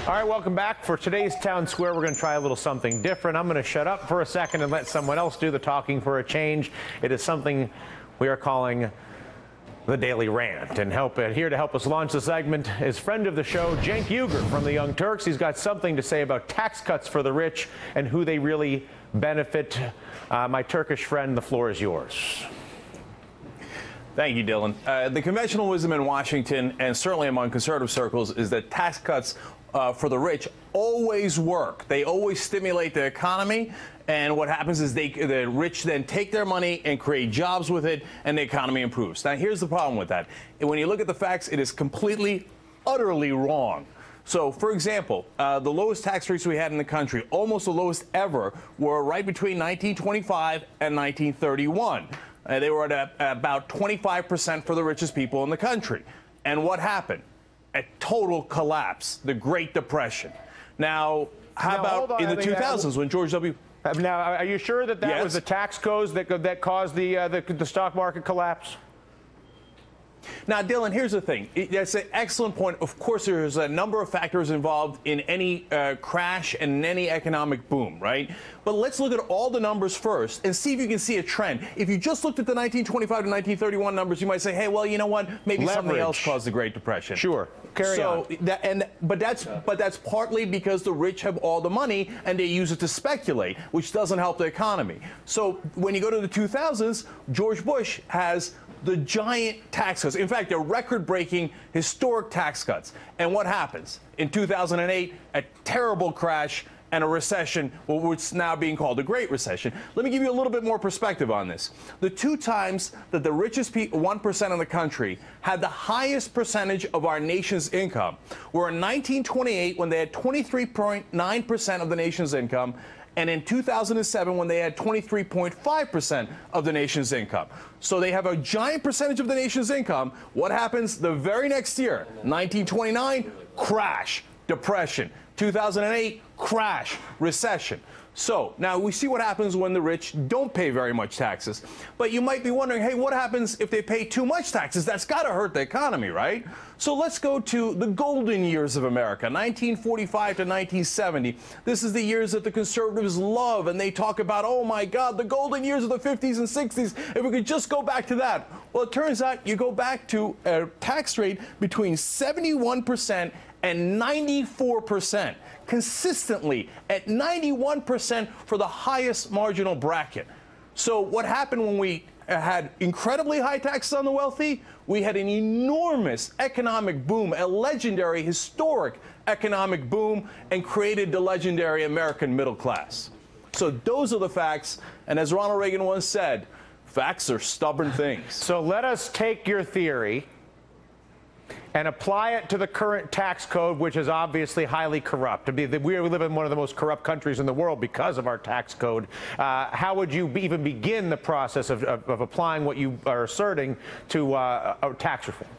All right, welcome back. For today's Town Square, we're going to try a little something different. I'm going to shut up for a second and let someone else do the talking for a change. It is something we are calling the Daily Rant. And here to help us launch the segment is friend of the show, Cenk Uygur from the Young Turks. He's got something to say about tax cuts for the rich and who they really benefit. My Turkish friend, the floor is yours. Thank you, Dylan. The conventional wisdom in Washington, and certainly among conservative circles, is that tax cuts for the rich always work. They always stimulate the economy, and what happens is the rich then take their money and create jobs with it, and the economy improves. Now, here's the problem with that. When you look at the facts, it is completely, utterly wrong. So, for example, the lowest tax rates we had in the country, almost the lowest ever, were right between 1925 and 1931. They were at about 25% for the richest people in the country. And what happened? A total collapse, the Great Depression. Now, how about in the 2000s when George W. Now, are you sure that Yes. was the tax codes that caused the stock market collapse? Now, Dylan, here's the thing. That's an excellent point. Of course, there's a number of factors involved in any crash and in any economic boom, right? But let's look at all the numbers first and see if you can see a trend. If you just looked at the 1925 to 1931 numbers, you might say, hey, well, you know what? Maybe something else caused the Great Depression. Sure. Carry on. But that's partly because the rich have all the money and they use it to speculate, which doesn't help the economy. So when you go to the 2000s, George Bush has the giant tax cuts. In fact, they're record-breaking historic tax cuts. And what happens? In 2008, a terrible crash and a recession, what's now being called the Great Recession. Let me give you a little bit more perspective on this. The two times that the richest 1% of the country had the highest percentage of our nation's income were in 1928 when they had 23.9% of the nation's income, and in 2007 when they had 23.5% of the nation's income. So they have a giant percentage of the nation's income. What happens the very next year? 1929, crash, depression. 2008, crash, recession. So now we see what happens when the rich don't pay very much taxes. But you might be wondering, hey, what happens if they pay too much taxes? That's got to hurt the economy, right? So let's go to the golden years of America, 1945 to 1970. This is the years that the conservatives love, and they talk about, oh my God, the golden years of the 50s and 60s. If we could just go back to that. Well, it turns out you go back to a tax rate between 71% and 94%, consistently at 91% for the highest marginal bracket. So what happened when we had incredibly high taxes on the wealthy? We had an enormous economic boom, a legendary, historic economic boom, and created the legendary American middle class. So those are the facts, and as Ronald Reagan once said, facts are stubborn things. So let us take your theory and apply it to the current tax code, which is obviously highly corrupt. We live in one of the most corrupt countries in the world because of our tax code. How would you even begin the process of applying what you are asserting to tax reform?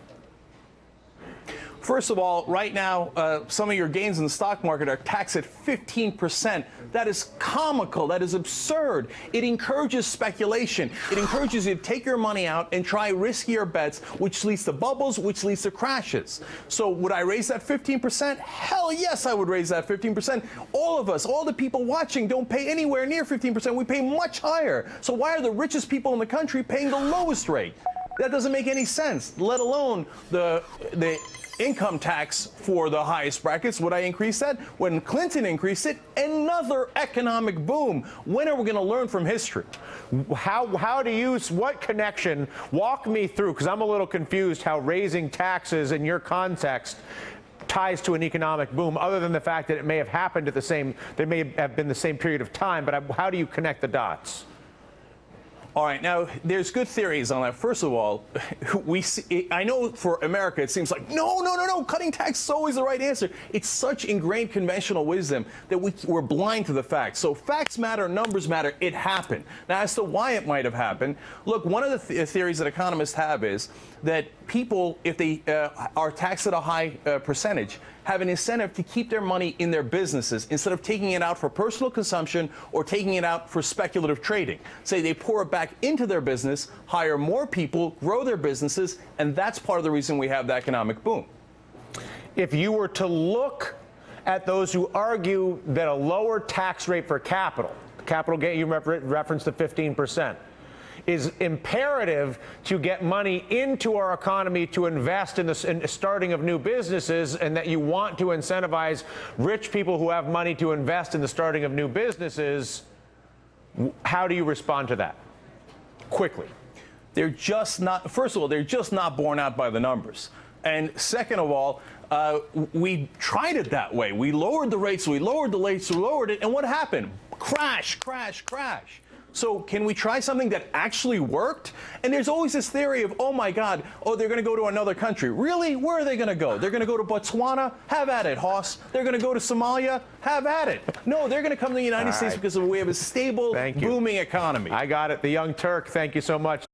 First of all, right now, some of your gains in the stock market are taxed at 15%. That is comical. That is absurd. It encourages speculation. It encourages you to take your money out and try riskier bets, which leads to bubbles, which leads to crashes. So would I raise that 15%? Hell yes, I would raise that 15%. All of us, all the people watching don't pay anywhere near 15%. We pay much higher. So why are the richest people in the country paying the lowest rate? That doesn't make any sense, let alone the income tax for the highest brackets. Would I increase that? When Clinton increased it, another economic boom. When are we going to learn from history? How do you, what connection, walk me through, because I'm a little confused how raising taxes in your context ties to an economic boom, other than the fact that it may have happened at they may have been the same period of time, but how do you connect the dots? All right, now, there's good theories on that. First of all, I know for America it seems like, no, cutting tax is always the right answer. It's such ingrained conventional wisdom that we're blind to the facts. So facts matter, numbers matter, it happened. Now, as to why it might have happened, look, one of the theories that economists have is that people, if they are taxed at a high percentage, have an incentive to keep their money in their businesses instead of taking it out for personal consumption or taking it out for speculative trading. Say they pour it back into their business, hire more people, grow their businesses, and that's part of the reason we have the economic boom. If you were to look at those who argue that a lower tax rate for capital gain, you referenced the 15%, is imperative to get money into our economy to invest in the starting of new businesses, and that you want to incentivize rich people who have money to invest in the starting of new businesses. How do you respond to that? Quickly. They're just not, first of all, they're just not borne out by the numbers. And second of all, we tried it that way. We lowered the rates, we lowered it, and what happened? Crash, crash, crash. So can we try something that actually worked? And there's always this theory of, oh my God, oh, they're going to go to another country. Really? Where are they going to go? They're going to go to Botswana? Have at it, Hoss. They're going to go to Somalia? Have at it. No, they're going to come to the United States because we have a stable, booming economy. I got it. The Young Turk, thank you so much.